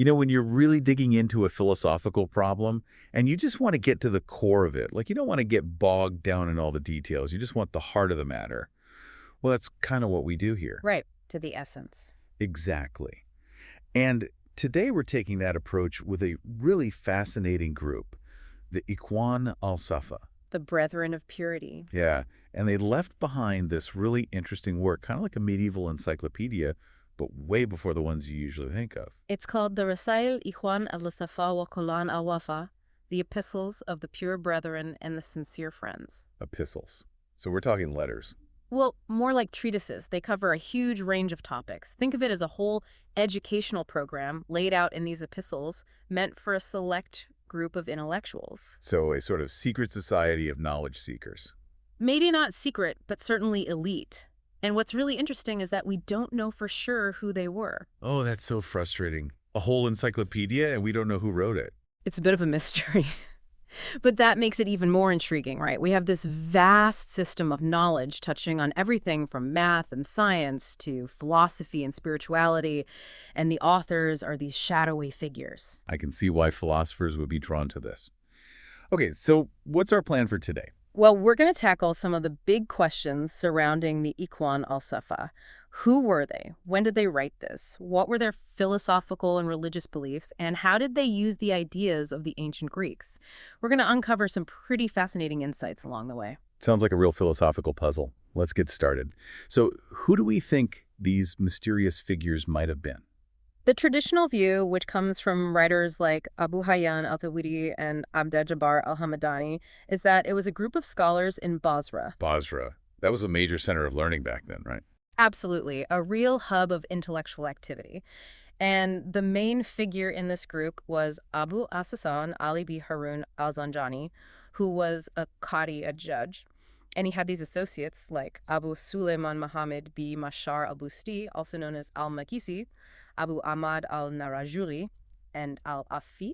When you're really digging into a philosophical problem and you just want to get to the core of it, like you don't want to get bogged down in all the details. You just want the heart of the matter. Well, that's kind of what we do here. Right, to the essence. Exactly. And today we're taking that approach with a really fascinating group, the Ikhwân al-Safâ. The Brethren of Purity. Yeah, and they left behind this really interesting work, kind of like a medieval encyclopedia, but way before the ones you usually think of. It's called the Rasail Ikhwân al-Safâ wa Qulan al-Wafa, the Epistles of the Pure Brethren and the Sincere Friends. Epistles. So we're talking letters. Well, more like treatises. They cover a huge range of topics. Think of it as a whole educational program laid out in these epistles meant for a select group of intellectuals. So a sort of secret society of knowledge seekers. Maybe not secret, but certainly elite. And what's really interesting is that we don't know for sure who they were. Oh, that's so frustrating. A whole encyclopedia and we don't know who wrote it. It's a bit of a mystery. But that makes it even more intriguing, right? We have this vast system of knowledge touching on everything from math and science to philosophy and spirituality, and the authors are these shadowy figures. I can see why philosophers would be drawn to this. Okay, so what's our plan for today? Well, we're going to tackle some of the big questions surrounding the Ikhwân al-Safâ. Who were they? When did they write this? What were their philosophical and religious beliefs? And how did they use the ideas of the ancient Greeks? We're going to uncover some pretty fascinating insights along the way. Sounds like a real philosophical puzzle. Let's get started. So who do we think these mysterious figures might have been? The traditional view, which comes from writers like Abu Hayyan al-Tawhidi and Abd al-Jabbar al-Hamadani, is that it was a group of scholars in Basra. Basra. That was a major center of learning back then, right? Absolutely, a real hub of intellectual activity. And the main figure in this group was Abu Asasan Ali B. Harun al-Zanjani, who was a qadi, a judge. And he had these associates like Abu Suleiman Muhammad B. Mashar al-Busti, also known as al-Makisi, Abu Ahmad al-Narajuri, and al-Afi.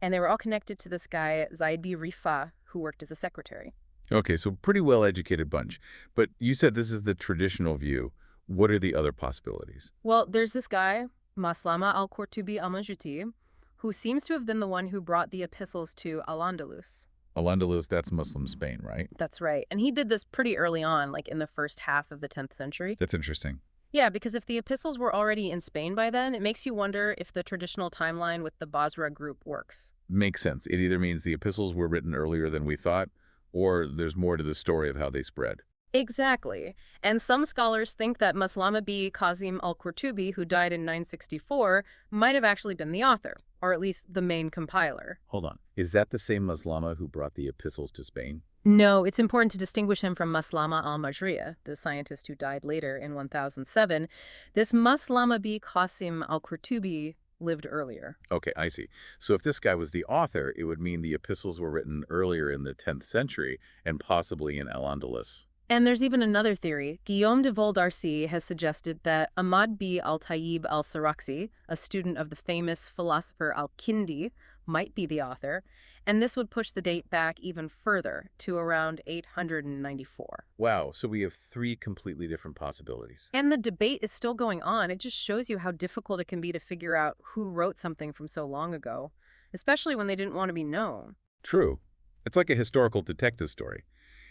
And they were all connected to this guy, Zaid B. Rifa, who worked as a secretary. Okay, so pretty well-educated bunch. But you said this is the traditional view. What are the other possibilities? Well, there's this guy, Maslama al-Qurtubi al-Majuti, who seems to have been the one who brought the epistles to Al-Andalus. Al-Andalus, that's Muslim Spain, right? That's right. And he did this pretty early on, like in the first half of the 10th century. That's interesting. Yeah, because if the epistles were already in Spain by then, it makes you wonder if the traditional timeline with the Basra group works. Makes sense. It either means the epistles were written earlier than we thought, or there's more to the story of how they spread. Exactly. And some scholars think that Maslama B. Qasim al-Qurtubi, who died in 964, might have actually been the author, or at least the main compiler. Hold on. Is that the same Maslama who brought the epistles to Spain? No, it's important to distinguish him from Maslama al-Majriya, the scientist who died later in 1007. This Maslama B. Qasim al-Qurtubi lived earlier. Okay, I see. So if this guy was the author, it would mean the epistles were written earlier in the 10th century and possibly in Al-Andalus. And there's even another theory. Guillaume de Vol-Darcy has suggested that Ahmad B. al-Tayyib al-Sarakhsi, a student of the famous philosopher al-Kindi, might be the author, and this would push the date back even further to around 894. Wow, so we have three completely different possibilities. And the debate is still going on. It just shows you how difficult it can be to figure out who wrote something from so long ago, especially when they didn't want to be known. True. It's like a historical detective story,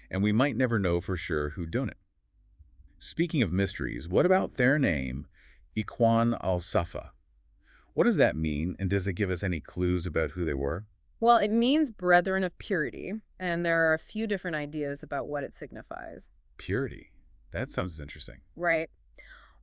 and we might never know for sure who done it. Speaking of mysteries, what about their name, Ikhwân al-Safâ? What does that mean, and does it give us any clues about who they were? Well, it means brethren of purity, and there are a few different ideas about what it signifies. Purity. That sounds interesting. Right.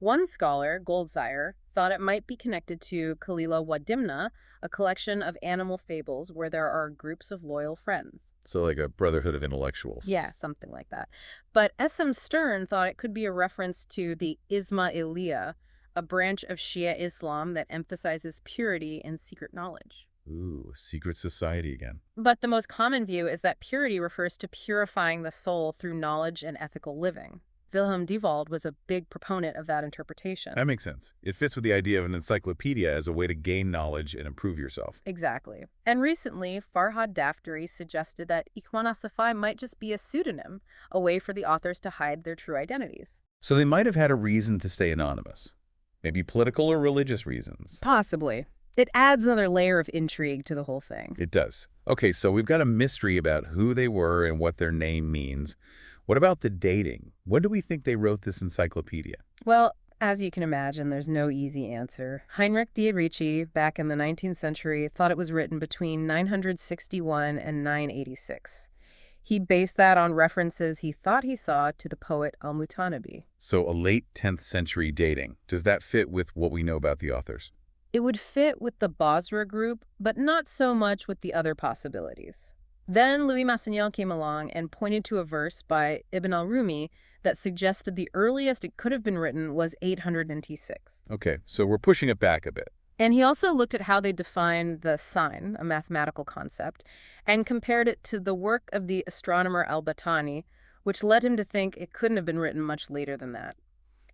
One scholar, Goldsire, thought it might be connected to Kalila wa Dimna, a collection of animal fables where there are groups of loyal friends. So like a brotherhood of intellectuals. Yeah, something like that. But S.M. Stern thought it could be a reference to the Ismailiyya, a branch of Shia Islam that emphasizes purity and secret knowledge. Ooh, secret society again. But the most common view is that purity refers to purifying the soul through knowledge and ethical living. Wilhelm Diewald was a big proponent of that interpretation. That makes sense. It fits with the idea of an encyclopedia as a way to gain knowledge and improve yourself. Exactly. And recently, Farhad Daftari suggested that Ikhwân al-Safâ might just be a pseudonym, a way for the authors to hide their true identities. So they might have had a reason to stay anonymous. Maybe political or religious reasons. Possibly. It adds another layer of intrigue to the whole thing. It does. Okay, so we've got a mystery about who they were and what their name means. What about the dating? When do we think they wrote this encyclopedia? Well, as you can imagine, there's no easy answer. Heinrich de Ricci, back in the 19th century, thought it was written between 961 and 986. He based that on references he thought he saw to the poet al-Mutanabi. So a late 10th century dating. Does that fit with what we know about the authors? It would fit with the Basra group, but not so much with the other possibilities. Then Louis Massignon came along and pointed to a verse by Ibn al-Rumi that suggested the earliest it could have been written was 896. Okay, so we're pushing it back a bit. And he also looked at how they defined the sign, a mathematical concept, and compared it to the work of the astronomer al-Battani, which led him to think it couldn't have been written much later than that.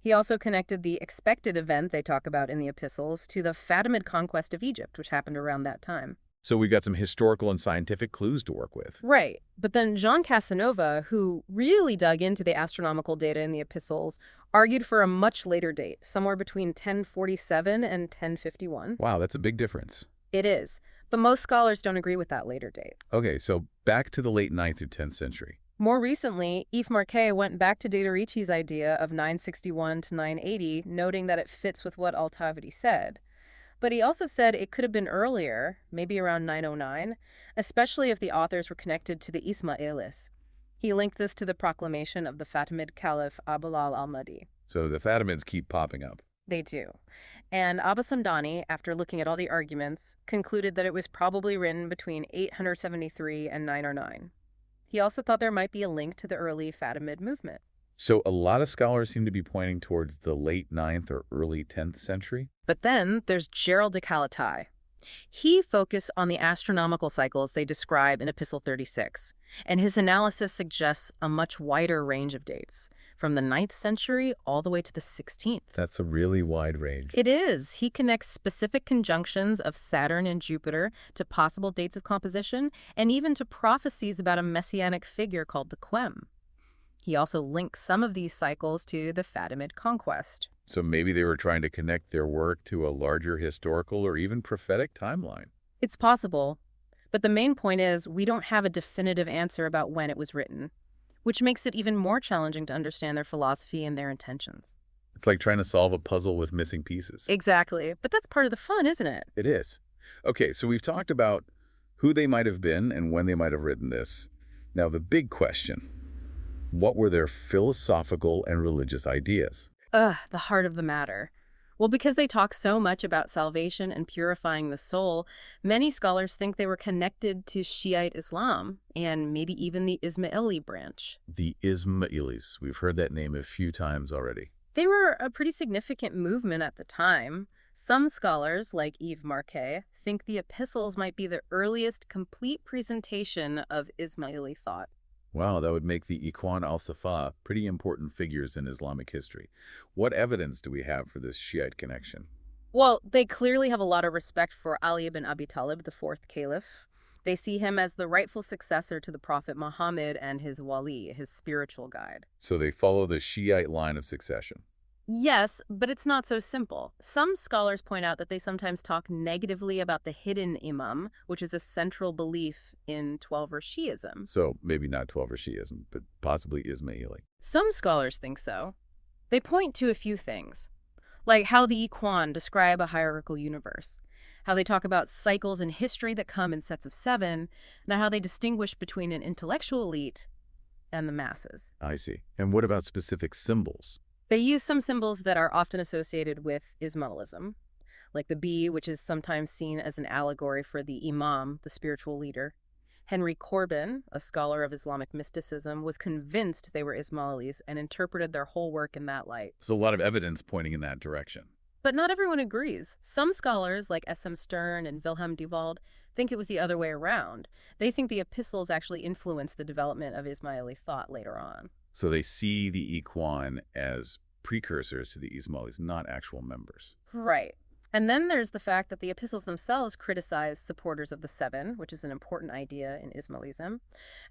He also connected the expected event they talk about in the epistles to the Fatimid conquest of Egypt, which happened around that time. So we've got some historical and scientific clues to work with. Right. But then Jean Casanova, who really dug into the astronomical data in the epistles, argued for a much later date, somewhere between 1047 and 1051. Wow, that's a big difference. It is. But most scholars don't agree with that later date. Okay, so back to the late 9th or 10th century. More recently, Yves Marquet went back to de Ricci's idea of 961 to 980, noting that it fits with what Al-Tavidi said. But he also said it could have been earlier, maybe around 909, especially if the authors were connected to the Ismailis. He linked this to the proclamation of the Fatimid Caliph Abulal al-Mahdi. So the Fatimids keep popping up. They do. And Abba Samdani, after looking at all the arguments, concluded that it was probably written between 873 and 909. He also thought there might be a link to the early Fatimid movement. So a lot of scholars seem to be pointing towards the late 9th or early 10th century. But then there's Gerald de Calatay. He focused on the astronomical cycles they describe in Epistle 36, and his analysis suggests a much wider range of dates, from the 9th century all the way to the 16th. That's a really wide range. It is. He connects specific conjunctions of Saturn and Jupiter to possible dates of composition, and even to prophecies about a messianic figure called the Quem. He also links some of these cycles to the Fatimid conquest. So maybe they were trying to connect their work to a larger historical or even prophetic timeline. It's possible, but the main point is we don't have a definitive answer about when it was written, which makes it even more challenging to understand their philosophy and their intentions. It's like trying to solve a puzzle with missing pieces. Exactly, but that's part of the fun, isn't it? It is. Okay, so we've talked about who they might have been and when they might have written this. Now the big question, what were their philosophical and religious ideas? The heart of the matter. Well, because they talk so much about salvation and purifying the soul, many scholars think they were connected to Shiite Islam and maybe even the Ismaili branch. The Ismailis. We've heard that name a few times already. They were a pretty significant movement at the time. Some scholars, like Yves Marquet, think the epistles might be the earliest complete presentation of Ismaili thought. Wow, that would make the Ikhwân al-Safâ pretty important figures in Islamic history. What evidence do we have for this Shiite connection? Well, they clearly have a lot of respect for Ali ibn Abi Talib, the fourth caliph. They see him as the rightful successor to the Prophet Muhammad and his wali, his spiritual guide. So they follow the Shiite line of succession. Yes, but it's not so simple. Some scholars point out that they sometimes talk negatively about the hidden imam, which is a central belief in Twelver Shi'ism. So maybe not Twelver Shi'ism, but possibly Ismaili. Some scholars think so. They point to a few things, like how the Ikhwân describe a hierarchical universe, how they talk about cycles in history that come in sets of 7, and how they distinguish between an intellectual elite and the masses. I see. And what about specific symbols? They use some symbols that are often associated with Ismailism, like the bee, which is sometimes seen as an allegory for the imam, the spiritual leader. Henry Corbin, a scholar of Islamic mysticism, was convinced they were Ismailis and interpreted their whole work in that light. There's a lot of evidence pointing in that direction. But not everyone agrees. Some scholars, like S.M. Stern and Wilhelm Diewald, think it was the other way around. They think the epistles actually influenced the development of Ismaili thought later on. So they see the Ikhwân as precursors to the Ismailis, not actual members. Right. And then there's the fact that the epistles themselves criticize supporters of the seven, which is an important idea in Ismailism.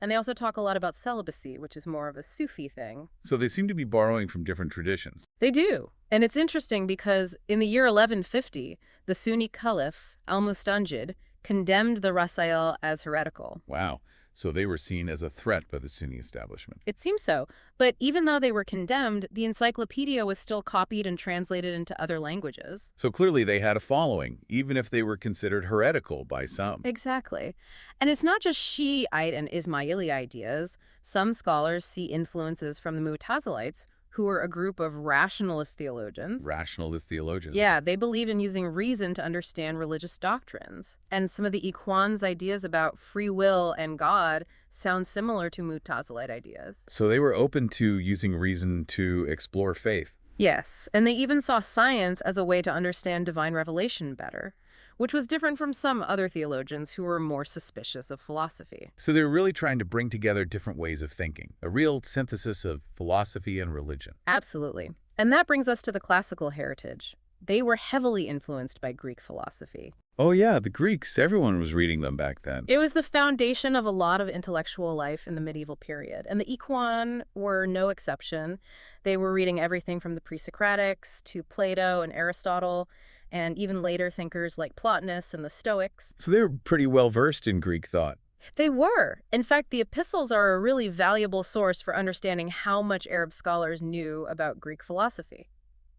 And they also talk a lot about celibacy, which is more of a Sufi thing. So they seem to be borrowing from different traditions. They do. And it's interesting because in the year 1150, the Sunni Caliph, al-Mustanjid, condemned the Rasail as heretical. Wow. So they were seen as a threat by the Sunni establishment. It seems so. But even though they were condemned, the Encyclopedia was still copied and translated into other languages. So clearly they had a following, even if they were considered heretical by some. Exactly. And it's not just Shiite and Ismaili ideas. Some scholars see influences from the Mu'tazilites, who were a group of rationalist theologians. Rationalist theologians. Yeah, they believed in using reason to understand religious doctrines. And some of the Ikhwân's ideas about free will and God sound similar to Mu'tazilite ideas. So they were open to using reason to explore faith. Yes, and they even saw science as a way to understand divine revelation better, which was different from some other theologians who were more suspicious of philosophy. So they were really trying to bring together different ways of thinking, a real synthesis of philosophy and religion. Absolutely. And that brings us to the classical heritage. They were heavily influenced by Greek philosophy. Oh yeah, the Greeks. Everyone was reading them back then. It was the foundation of a lot of intellectual life in the medieval period, and the Ikhwân were no exception. They were reading everything from the pre-Socratics to Plato and Aristotle, and even later thinkers like Plotinus and the Stoics. So they were pretty well versed in Greek thought. They were. In fact, the epistles are a really valuable source for understanding how much Arab scholars knew about Greek philosophy.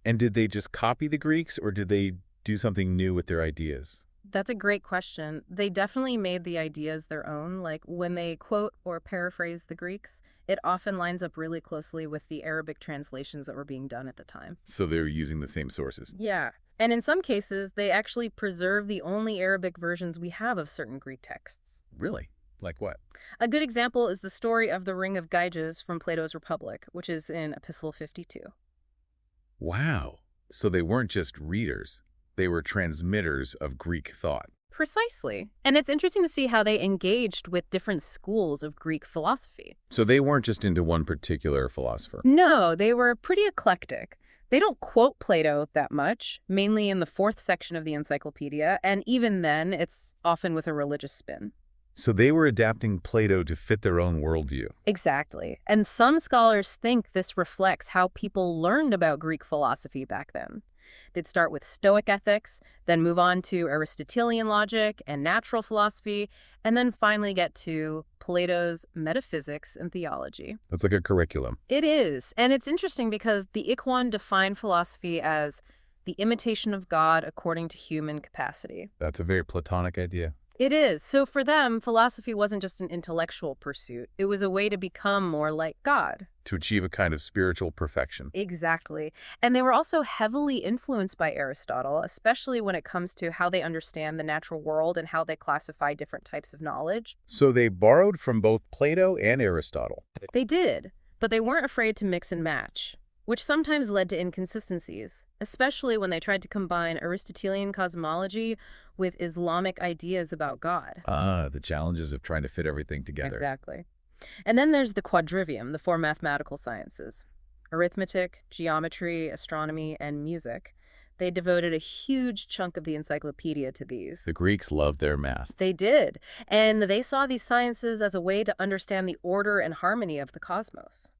And did they just copy the Greeks, or did they do something new with their ideas? That's a great question. They definitely made the ideas their own. Like when they quote or paraphrase the Greeks, it often lines up really closely with the Arabic translations that were being done at the time. So they were using the same sources. Yeah. And in some cases, they actually preserve the only Arabic versions we have of certain Greek texts. Really? Like what? A good example is the story of the Ring of Gyges from Plato's Republic, which is in Epistle 52. Wow. So they weren't just readers. They were transmitters of Greek thought. Precisely. And it's interesting to see how they engaged with different schools of Greek philosophy. So they weren't just into one particular philosopher. No, they were pretty eclectic. They don't quote Plato that much, mainly in the fourth section of the Encyclopedia, and even then, it's often with a religious spin. So they were adapting Plato to fit their own worldview. Exactly. And some scholars think this reflects how people learned about Greek philosophy back then. They'd start with Stoic ethics, then move on to Aristotelian logic and natural philosophy, and then finally get to Plato's metaphysics and theology. That's like a curriculum. It is. And it's interesting because the Ikhwân define philosophy as the imitation of God according to human capacity. That's a very Platonic idea. It is. So for them, philosophy wasn't just an intellectual pursuit. It was a way to become more like God. To achieve a kind of spiritual perfection. Exactly. And they were also heavily influenced by Aristotle, especially when it comes to how they understand the natural world and how they classify different types of knowledge. So they borrowed from both Plato and Aristotle. They did, but they weren't afraid to mix and match, which sometimes led to inconsistencies, especially when they tried to combine Aristotelian cosmology with Islamic ideas about God. The challenges of trying to fit everything together. Exactly. And then there's the quadrivium, the four mathematical sciences: arithmetic, geometry, astronomy, and music. They devoted a huge chunk of the encyclopedia to these. The Greeks loved their math. They did. And they saw these sciences as a way to understand the order and harmony of the cosmos.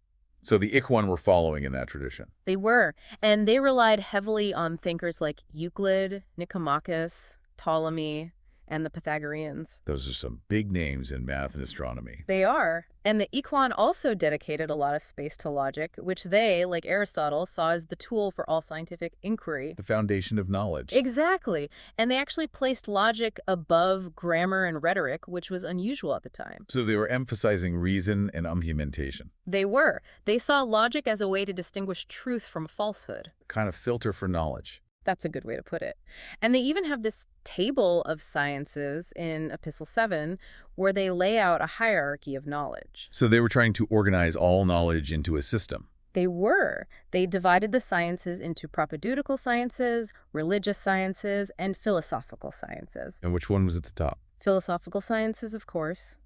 So the Ikhwân were following in that tradition. They were. And they relied heavily on thinkers like Euclid, Nicomachus, Ptolemy, and the Pythagoreans. Those are some big names in math and astronomy. They are. And the Ikhwân also dedicated a lot of space to logic, which they, like Aristotle, saw as the tool for all scientific inquiry. The foundation of knowledge. Exactly. And they actually placed logic above grammar and rhetoric, which was unusual at the time. So they were emphasizing reason and argumentation. They were. They saw logic as a way to distinguish truth from falsehood. A kind of filter for knowledge. That's a good way to put it. And they even have this table of sciences in Epistle 7 where they lay out a hierarchy of knowledge. So they were trying to organize all knowledge into a system. They were. They divided the sciences into propaedeutical sciences, religious sciences, and philosophical sciences. And which one was at the top? Philosophical sciences, of course.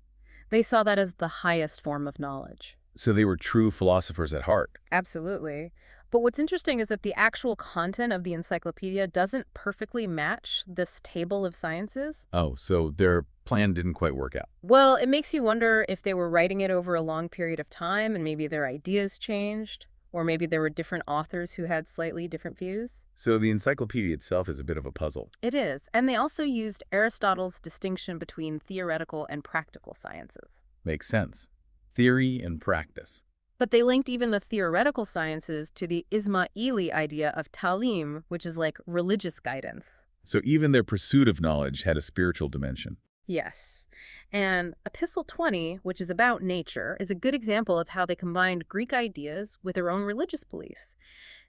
They saw that as the highest form of knowledge. So they were true philosophers at heart. Absolutely. But what's interesting is that the actual content of the encyclopedia doesn't perfectly match this table of sciences. Oh, so their plan didn't quite work out. Well, it makes you wonder if they were writing it over a long period of time and maybe their ideas changed, or maybe there were different authors who had slightly different views. So the encyclopedia itself is a bit of a puzzle. It is. And they also used Aristotle's distinction between theoretical and practical sciences. Makes sense. Theory and practice. But they linked even the theoretical sciences to the Ismaili idea of ta'lim, which is like religious guidance. So even their pursuit of knowledge had a spiritual dimension. Yes. And Epistle 20, which is about nature, is a good example of how they combined Greek ideas with their own religious beliefs.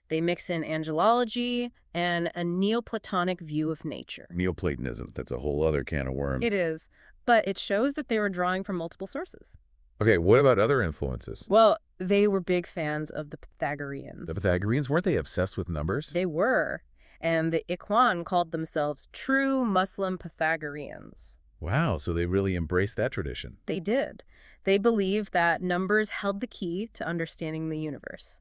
They mix in angelology and a Neoplatonic view of nature. Neoplatonism, that's a whole other can of worms. It is, but it shows that they were drawing from multiple sources. Okay, what about other influences? Well, they were big fans of the Pythagoreans. The Pythagoreans, weren't they obsessed with numbers? They were. And the Ikhwân called themselves true Muslim Pythagoreans. Wow, so they really embraced that tradition. They did. They believed that numbers held the key to understanding the universe.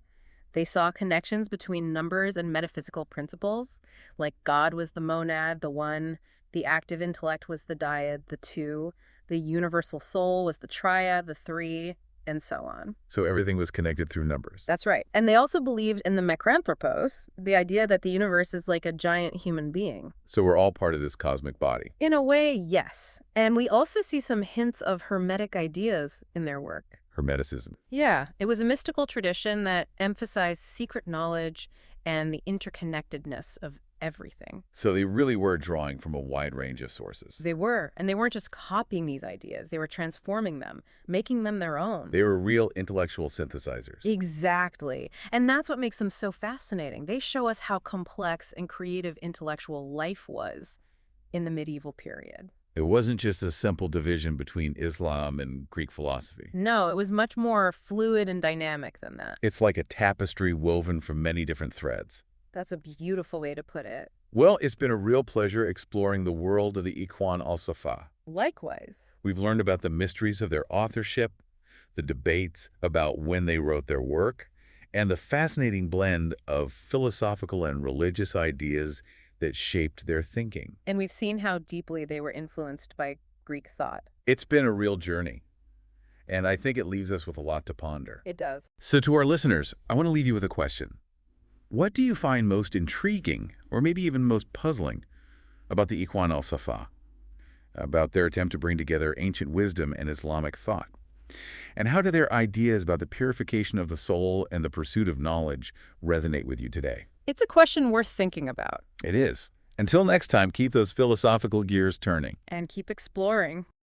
They saw connections between numbers and metaphysical principles, like God was the monad, the one, the active intellect was the dyad, the two, the universal soul was the triad, the three, and so on. So everything was connected through numbers. That's right. And they also believed in the Mekranthropos, the idea that the universe is like a giant human being. So we're all part of this cosmic body. In a way, yes. And we also see some hints of Hermetic ideas in their work. Hermeticism. Yeah, it was a mystical tradition that emphasized secret knowledge and the interconnectedness of everything. So they really were drawing from a wide range of sources. They were, and they weren't just copying these ideas. They were transforming them, making them their own. They were real intellectual synthesizers. Exactly. And that's what makes them so fascinating. They show us how complex and creative intellectual life was in the medieval period. It wasn't just a simple division between Islam and Greek philosophy. No, it was much more fluid and dynamic than that. It's like a tapestry woven from many different threads. That's a beautiful way to put it. Well, it's been a real pleasure exploring the world of the Ikhwân al-Safâ. Likewise. We've learned about the mysteries of their authorship, the debates about when they wrote their work, and the fascinating blend of philosophical and religious ideas that shaped their thinking. And we've seen how deeply they were influenced by Greek thought. It's been a real journey, and I think it leaves us with a lot to ponder. It does. So to our listeners, I want to leave you with a question. What do you find most intriguing, or maybe even most puzzling, about the Ikhwân al-Safâ, about their attempt to bring together ancient wisdom and Islamic thought? And how do their ideas about the purification of the soul and the pursuit of knowledge resonate with you today? It's a question worth thinking about. It is. Until next time, keep those philosophical gears turning. And keep exploring.